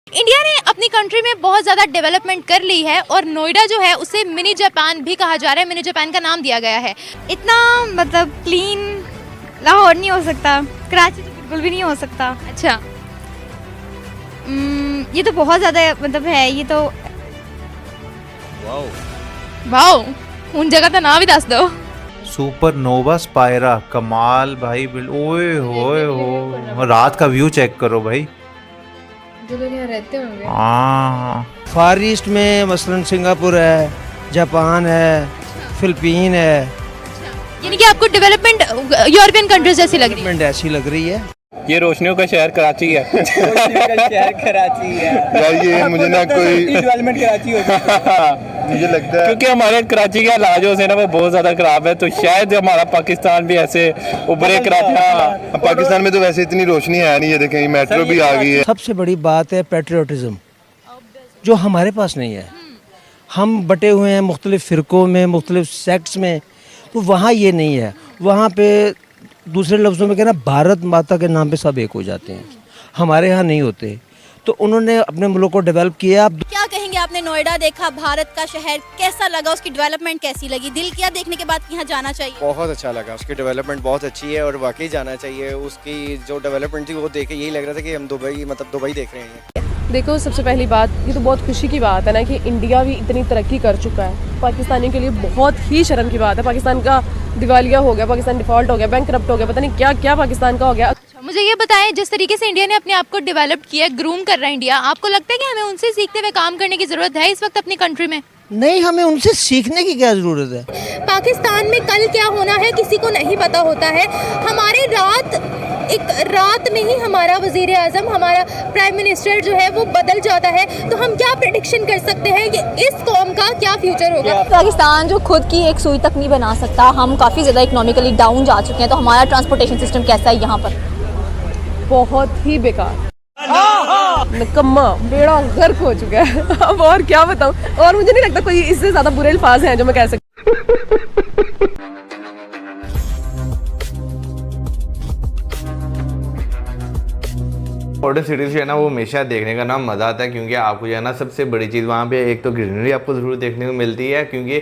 India ने अपनी country में बहुत ज़्यादा डेवलपमेंट कर ली है और नोएडा जो है उसे मिनी जापान भी कहा जा रहा है, मिनी जापान का नाम दिया गया है। इतना मतलब क्लीन लाहौर नहीं हो सकता, कराची तो बिल्कुल भी नहीं हो सकता। अच्छा, ये तो बहुत ज़्यादा मतलब है, ये तो वाओ, उन जगह का नाम भी दस दो। सुपरनोवा स्पायरा, कमाल भाई। ओए होए हो, रात का व्यू चेक करो भाई। जो लोग यहाँ रहते होंगे। हाँ, फार ईस्ट में मसलन सिंगापुर है, जापान है, फिलिपीन है। यानी कि आपको डेवलपमेंट यूरोपियन कंट्रीज जैसी लग रही है। डेवलपमेंट ऐसी लग रही है। ये रोशनियों का शहर कराची है। शहर कराची है यार, ये मुझे ना कोई डेवलपमेंट कराची होता है। मुझे लगता है क्योंकि हमारे कराची के हालात जो है ना वो बहुत ज़्यादा ख़राब है, तो शायद हमारा पाकिस्तान भी ऐसे उभरे। कराची, पाकिस्तान में तो वैसे इतनी रोशनी है नहीं, ये देखें मेट्रो भी आ गई है। सबसे बड़ी बात है पेट्रियोटिज्म, जो हमारे पास नहीं है। हम बटे हुए हैं मुख्तलिफ फ़िरक़ों में, मुख्तलिफ सेक्ट्स में, तो वहाँ ये नहीं है। वहाँ पे दूसरे लफ्ज़ों में कहना भारत माता के नाम पे सब एक हो जाते हैं, हमारे यहाँ नहीं होते। तो उन्होंने अपने मुल्क को डेवलप किया। क्या कहेंगे, आपने नोएडा देखा, भारत का शहर कैसा लगा, उसकी डेवलपमेंट कैसी लगी, दिल किया देखने के बाद कि यहाँ जाना चाहिए? बहुत अच्छा लगा, उसकी डेवलपमेंट बहुत अच्छी है और वाकई जाना चाहिए। उसकी जो डेवलपमेंट थी वो देख के यही लग रहा था कि हम दुबई देख रहे हैं। देखो, सबसे पहली बात, ये तो बहुत खुशी की बात है ना कि इंडिया भी इतनी तरक्की कर चुका है। पाकिस्तानियों के लिए बहुत ही शर्म की बात है। पाकिस्तान का दिवालिया हो गया, पाकिस्तान डिफ़ॉल्ट हो गया, बैंक करप्ट हो गया, पता नहीं क्या क्या पाकिस्तान का हो गया। मुझे ये बताएं, जिस तरीके से इंडिया ने अपने आप को डेवलप किया, ग्रूम कर रहा है इंडिया, आपको लगता है कि हमें उनसे सीखते हुए काम करने की ज़रूरत है इस वक्त अपनी कंट्री में? नहीं, हमें उनसे सीखने की क्या ज़रूरत है। पाकिस्तान में कल क्या होना है किसी को नहीं पता होता है। हमारे रात में ही हमारा वजीर आज़म, हमारा प्राइम मिनिस्टर जो है वो बदल जाता है, तो हम क्या प्रेडिक्शन कर सकते हैं कि इस कौम का क्या फ्यूचर होगा? पाकिस्तान जो खुद की एक सुई तक नहीं बना सकता, हम काफ़ी ज़्यादा इकोनॉमिकली डाउन जा चुके हैं, तो हमारा ट्रांसपोर्टेशन सिस्टम कैसा है यहाँ पर? बहुत ही बेकार, निकम्मा, बेड़ा गर्क हो चुका है। अब और क्या बताऊँ, और मुझे नहीं लगता कोई इससे ज़्यादा बुरे अल्फाज हैं जो मैं कह सकती। बॉर्डर सिटीज जो है ना वो हमेशा देखने का ना मज़ा आता है, क्योंकि आपको जो है ना सबसे बड़ी चीज़ वहाँ पे एक तो ग्रीनरी आपको ज़रूर देखने को मिलती है, क्योंकि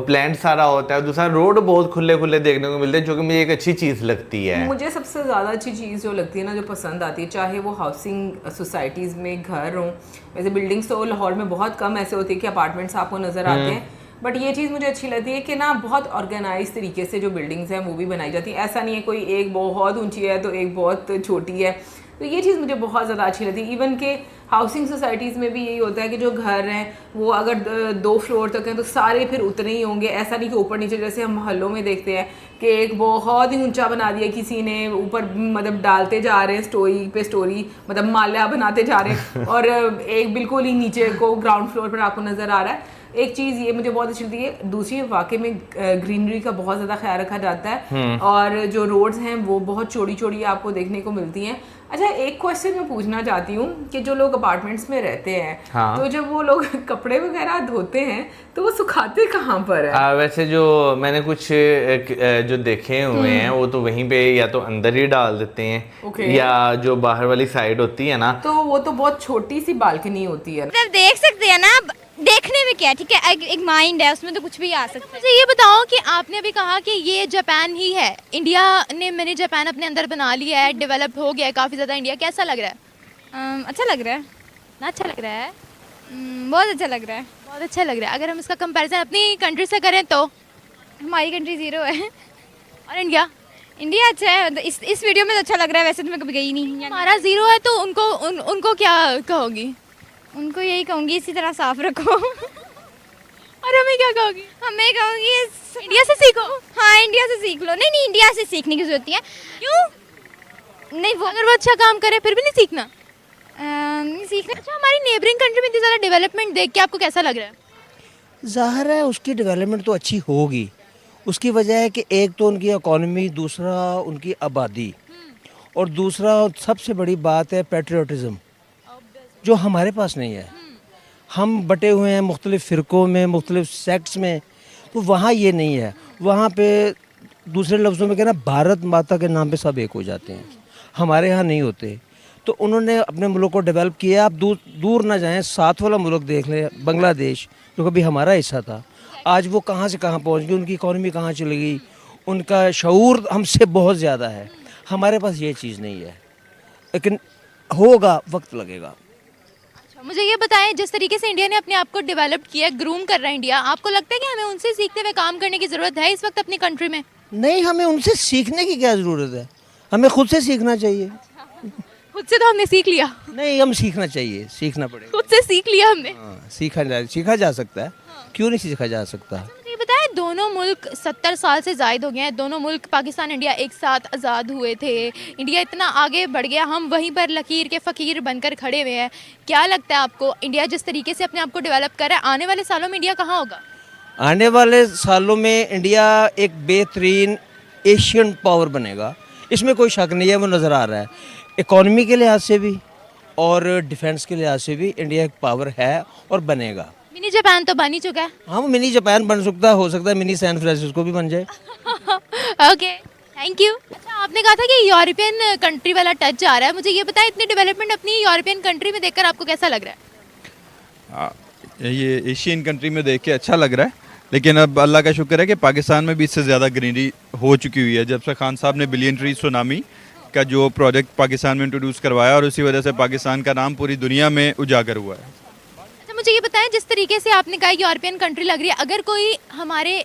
प्लांट सारा होता है। दूसरा रोड बहुत खुले खुले देखने को मिलते हैं, जो कि मुझे एक अच्छी चीज़ लगती है। मुझे सबसे ज़्यादा अच्छी चीज़ जो लगती है ना, जो पसंद आती है, चाहे वो हाउसिंग सोसाइटीज़ में घर हों, वैसे बिल्डिंग्स तो लाहौर में बहुत कम ऐसे होती है कि अपार्टमेंट्स आपको नज़र आते हैं, बट ये चीज़ मुझे अच्छी लगती है कि ना बहुत ऑर्गेनाइज तरीके से जो बिल्डिंग्स हैं वो भी बनाई जाती है। ऐसा नहीं है कोई एक बहुत ऊंची है तो एक बहुत छोटी है, तो ये चीज़ मुझे बहुत ज़्यादा अच्छी लगती है। इवन के हाउसिंग सोसाइटीज़ में भी यही होता है कि जो घर हैं वो अगर 2 फ्लोर तक हैं तो सारे फिर उतने ही होंगे। ऐसा नहीं कि ऊपर नीचे, जैसे हम मोहल्लों में देखते हैं कि एक बहुत ही ऊंचा बना दिया किसी ने, ऊपर मतलब डालते जा रहे हैं स्टोरी पे स्टोरी, मतलब माल्या बनाते जा रहे हैं, और एक बिल्कुल ही नीचे को ग्राउंड फ्लोर पर आपको नज़र आ रहा है। एक चीज़ ये मुझे बहुत अच्छी लगती है। दूसरी, वाकई में ग्रीनरी का बहुत ज़्यादा ख्याल रखा जाता है, और जो रोड्स हैं वो बहुत चौड़ी चौड़ी आपको देखने को मिलती हैं। अच्छा, एक क्वेश्चन मैं पूछना चाहती हूँ कि जो लोग अपार्टमेंट्स में रहते हैं, हाँ। तो जब वो लोग कपड़े वगैरह धोते हैं तो वो सुखाते कहाँ पर है? वैसे जो मैंने कुछ जो देखे हुए हैं वो तो वहीं पे या तो अंदर ही डाल देते हैं, या जो बाहर वाली साइड होती है ना, तो वो तो बहुत छोटी सी बालकनी होती है। मतलब देख सकते हैं ना, देखने में क्या, ठीक है, एक माइंड है, उसमें तो कुछ भी आ सकता है। मुझे ये बताओ कि आपने अभी कहा कि ये जापान ही है, इंडिया ने मिनी जापान अपने अंदर बना लिया है, डेवलप हो गया है काफ़ी ज़्यादा इंडिया, कैसा लग रहा है? अच्छा लग रहा है ना? अच्छा लग रहा है, बहुत अच्छा लग रहा है, बहुत अच्छा लग रहा है। अगर हम इसका कंपैरिजन अपनी कंट्री से करें तो हमारी कंट्री 0 है और इंडिया अच्छा है। मतलब इस वीडियो में तो अच्छा लग रहा है, वैसे तो मैं कभी गई नहीं। हमारा 0 है तो उनको क्या कहोगी? उनको यही कहूँगी, इसी तरह साफ रखो। और हमें क्या कहोगी? हमें कहूँगी इंडिया से सीखो। हाँ, इंडिया से सीख लो। नहीं, इंडिया से सीखने की जरूरत है। क्यों? नहीं, वो अगर वो अच्छा काम करे फिर भी नहीं सीखना? नहीं सीखना। अच्छा, हमारी नेबरिंग कंट्री में इतनी ज़्यादा डेवलपमेंट देख के आपको कैसा लग रहा है? ज़ाहिर है उसकी डेवलपमेंट तो अच्छी होगी। उसकी वजह है कि एक तो उनकी इकॉनमी, दूसरा उनकी आबादी, और दूसरा सबसे बड़ी बात है पेट्रियोटिज्म, जो हमारे पास नहीं है। हम बटे हुए हैं मुख्तलिफ फ़िरक़ों में, मुख्तलिफ सेक्ट्स में, तो वहाँ ये नहीं है। वहाँ पे दूसरे लफ्ज़ों में कहना भारत माता के नाम पे सब एक हो जाते हैं, हमारे यहाँ नहीं होते। तो उन्होंने अपने मुल्क को डेवलप किया। आप दूर ना जाएं, साथ वाला मुल्क देख लें, बांग्लादेश, जो कभी हमारा हिस्सा था, आज वो कहाँ से कहाँ पहुँच गई, उनकी इकॉनमी कहाँ चली गई, उनका शऊर हमसे बहुत ज़्यादा है। हमारे पास ये चीज़ नहीं है, लेकिन होगा, वक्त लगेगा। मुझे ये बताएं, जिस तरीके से इंडिया ने अपने आप को डेवलप किया, ग्रूम कर रहा है इंडिया, आपको लगता है कि हमें उनसे सीखते हुए काम करने की ज़रूरत है इस वक्त अपनी कंट्री में? नहीं, हमें उनसे सीखने की क्या ज़रूरत है, हमें खुद से सीखना चाहिए। खुद से तो हमने सीख लिया। नहीं, हम सीखना चाहिए, सीखना पड़ेगा। खुद से सीख लिया हमने। हाँ, सीखा जा सकता है, क्यों नहीं सीखा जा सकता। ये बताएं, दोनों मुल्क 70 साल से ज़ायद हो गए हैं, दोनों मुल्क पाकिस्तान इंडिया एक साथ आज़ाद हुए थे, इंडिया इतना आगे बढ़ गया, हम वहीं पर लकीर के फ़कीर बनकर खड़े हुए हैं। क्या लगता है आपको, इंडिया जिस तरीके से अपने आप को डेवलप कर रहा है, आने वाले सालों में इंडिया कहाँ होगा? आने वाले सालों में इंडिया एक बेहतरीन एशियन पावर बनेगा, इसमें कोई शक नहीं है, वो नज़र आ रहा है। इकॉनमी के लिहाज से भी और डिफेंस के लिहाज से भी इंडिया एक पावर है और बनेगा। मिनी जापान तो बन ही चुका है। हाँ, मिनी जापान बन सकता है, हो सकता है मिनी सैन फ्रांसिस्को भी बन जाए। Okay, thank you. अच्छा, आपने कहा था कि यूरोपियन कंट्री वाला टच आ रहा है, मुझे ये बताएं, इतनी डेवलपमेंट अपनी यूरोपियन कंट्री में देखकर आपको कैसा लग रहा है? ये एशियन कंट्री में देख के अच्छा लग रहा है, लेकिन अब अल्लाह का शुक्र है कि पाकिस्तान में भी इससे ज़्यादा ग्रीनरी हो चुकी हुई है। जब से खान साहब ने बिलियन ट्री सुनामी का जो प्रोजेक्ट पाकिस्तान में इंट्रोड्यूस करवाया, और उसी वजह से पाकिस्तान का नाम पूरी दुनिया में उजागर हुआ है। अच्छा, मुझे ये बताएं, जिस तरीके से आपने कहा यूरोपियन कंट्री लग रही है, अगर कोई हमारे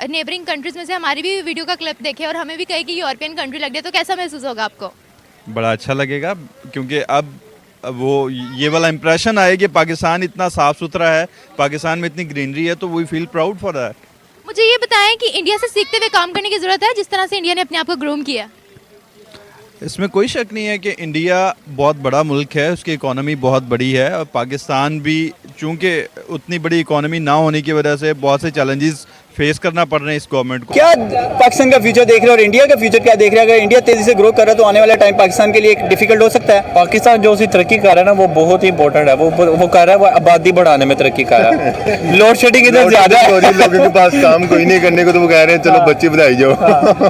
नेबरिंग कंट्रीज़ में से हमारी भी वीडियो का क्लिप देखे और हमें भी कहे कि यूरोपियन कंट्री लग रही है, तो कैसा महसूस होगा आपको? बड़ा अच्छा लगेगा, क्योंकि अब वो ये वाला इम्प्रेशन आए कि पाकिस्तान इतना साफ़ सुथरा है, पाकिस्तान में इतनी ग्रीनरी है, तो we feel proud for that. मुझे ये बताएं कि इंडिया से सीखते हुए काम करने की ज़रूरत है, जिस तरह से इंडिया ने अपने आप को ग्रूम किया। इसमें कोई शक नहीं है कि इंडिया बहुत बड़ा मुल्क है, उसकी इकोनॉमी बहुत बड़ी है, और पाकिस्तान भी चूँकि उतनी बड़ी इकोनॉमी ना होने की वजह से बहुत से चैलेंजेस फेस करना पड़ रहे हैं इस गवर्नमेंट को। क्या पाकिस्तान का फ्यूचर देख रहे हो और इंडिया का फ्यूचर क्या देख रहे हैं? अगर इंडिया तेजी से ग्रो कर रहा है तो आने वाला टाइम पाकिस्तान के लिए एक डिफिकल्ट हो सकता है। पाकिस्तान जो सी तरक्की कर रहा है ना, वो बहुत ही इंपॉर्टेंट है। वो कर रहा है, वो आबादी बढ़ाने में तरक्की कर रहा है। लोड शेडिंग इधर ज़्यादा है, लोगों के पास काम कोई नहीं करने को, तो वो कह रहे हैं चलो बच्चे बधाई जाओ।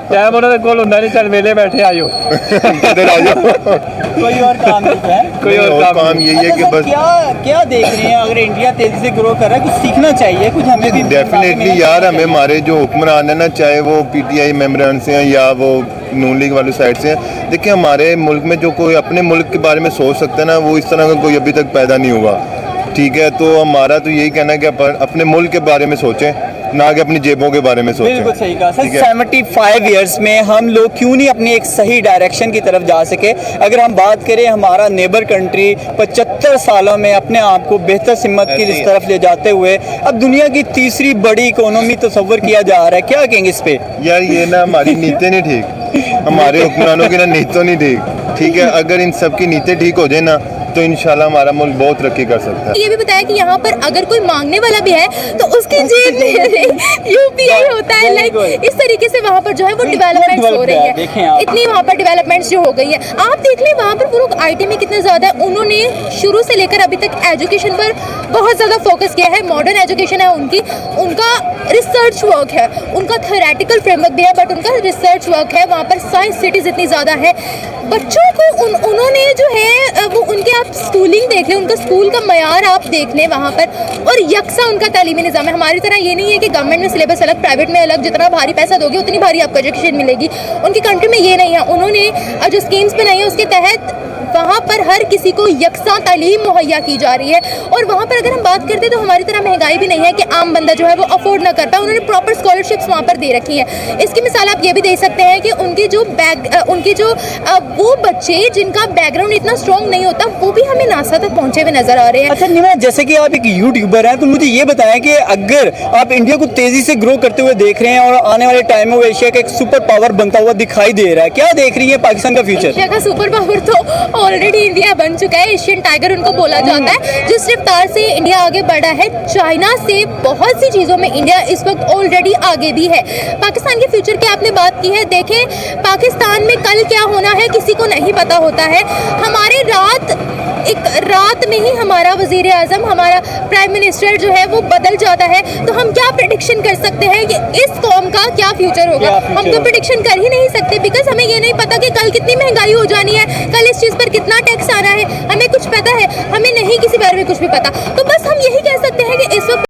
टाइम उन्होंने कोल होता नहीं, चल मेले बैठे आयो, इधर आ जाओ। कोई और काम नहीं है, कोई और काम यही है कि बस क्या देख रहे हैं? अगर इंडिया तेजी से ग्रो कर रहा है, कुछ सीखना चाहिए, कुछ हमें भी डेफिनेटली यार, हमें हमारे जो हुक्मरान है ना, चाहे वो पीटीआई मेंबरान से हैं या वो नून लीग वाली साइड से हैं, देखिए हमारे मुल्क में जो कोई अपने मुल्क के बारे में सोच सकता है ना, वो इस तरह का कोई अभी तक पैदा नहीं हुआ। ठीक है, तो हमारा तो यही कहना है कि अपने मुल्क के बारे में सोचें, ना कि अपनी जेबों के बारे में सोचें। बिल्कुल सही कहा सर। 75 इयर्स में हम लोग क्यों नहीं अपनी एक सही डायरेक्शन की तरफ जा सके? अगर हम बात करें, हमारा नेबर कंट्री 75 सालों में अपने आप को बेहतर सिमत की इस तरफ ले जाते हुए अब दुनिया की तीसरी बड़ी इकोनॉमी तस्वर किया जा रहा है। क्या कहेंगे इस पे? यार ये ना हमारी नीतें नहीं ठीक, हमारे हुक्मरानों की ना नीतों नहीं ठीक। ठीक है, अगर इन सब की नीतें ठीक हो जाए ना, तो इंशाल्लाह हमारा मुल्क बहुत तरक्की कर सकता है। ये भी बताया कि यहाँ पर अगर कोई मांगने वाला भी है तो उसकी जेब में यूपीआई होता है। लाइक इस तरीके से वहाँ पर जो है वो डेवलपमेंट हो रही है, इतनी वहाँ पर डेवलपमेंट्स जो हो गई है। आप देख लें वहाँ पर लोग आईटी में कितना ज़्यादा उन्होंने शुरू से लेकर अभी तक एजुकेशन पर बहुत ज़्यादा फोकस किया है। मॉडर्न एजुकेशन है उनका रिसर्च वर्क है, उनका थ्योरेटिकल फ्रेमवर्क भी है, बट उनका रिसर्च वर्क है। वहाँ पर साइंस सिटीज़ इतनी ज़्यादा है, बच्चों को उन्होंने जो है वो उनके आप स्कूलिंग देख लें, उनका स्कूल का मयार आप देख लें वहाँ पर, और यकसा उनका तालीमी निज़ाम है। हमारी तरह ये नहीं है कि गवर्नमेंट में सिलेबस अलग, प्राइवेट में अलग, जितना भारी पैसा दोगे उतनी भारी आपको एजुकेशन मिलेगी। उनकी कंट्री में ये नहीं है। उन्होंने जो स्कीम्स बनाई है उसके तहत वहाँ पर हर किसी को यकसा तालीम मुहैया की जा रही है। और वहाँ पर अगर हम बात करते हैं तो हमारी तरह महंगाई भी नहीं है कि आम बंदा जो है वो अफोर्ड ना कर पाए। उन्होंने प्रॉपर स्कॉलरशिप्स वहाँ पर दे रखी हैं। इसकी मिसाल आप ये भी दे सकते हैं कि उनके जो वो बच्चे जिनका बैकग्राउंड इतना स्ट्रॉन्ग नहीं होता, वो भी हमें नासा तक पहुँचे हुए नजर आ रहे हैं। अच्छा निमा, जैसे कि आप एक यूट्यूबर हैं, तो मुझे ये बताएं कि अगर आप इंडिया को तेजी से ग्रो करते हुए देख रहे हैं और आने वाले टाइम में वो एशिया का एक सुपर पावर बनता हुआ दिखाई दे रहा है, क्या देख रही है पाकिस्तान का फ्यूचर? एशिया का सुपर पावर तो ऑलरेडी इंडिया बन चुका है। एशियन टाइगर उनको बोला जाता है। जिस रफ्तार से इंडिया आगे बढ़ा है, चाइना से बहुत सी चीज़ों में इंडिया इस वक्त ऑलरेडी आगे भी है। पाकिस्तान के फ्यूचर की आपने बात की है, देखें पाकिस्तान में कल क्या होना है किसी को नहीं पता होता है। हमारे रात एक रात में ही हमारा वजीर आजम, हमारा प्राइम मिनिस्टर जो है वो बदल जाता है, तो हम क्या प्रेडिक्शन कर सकते हैं कि इस कौम का क्या फ्यूचर होगा? हम तो प्रेडिक्शन कर ही नहीं सकते, बिकॉज हमें ये नहीं पता कि कल कितनी महंगाई हो जानी है, कल इस चीज़ पर कितना टैक्स आना है, हमें कुछ पता है? हमें नहीं किसी बारे में कुछ भी पता। तो बस हम यही कह सकते हैं कि इस वक्त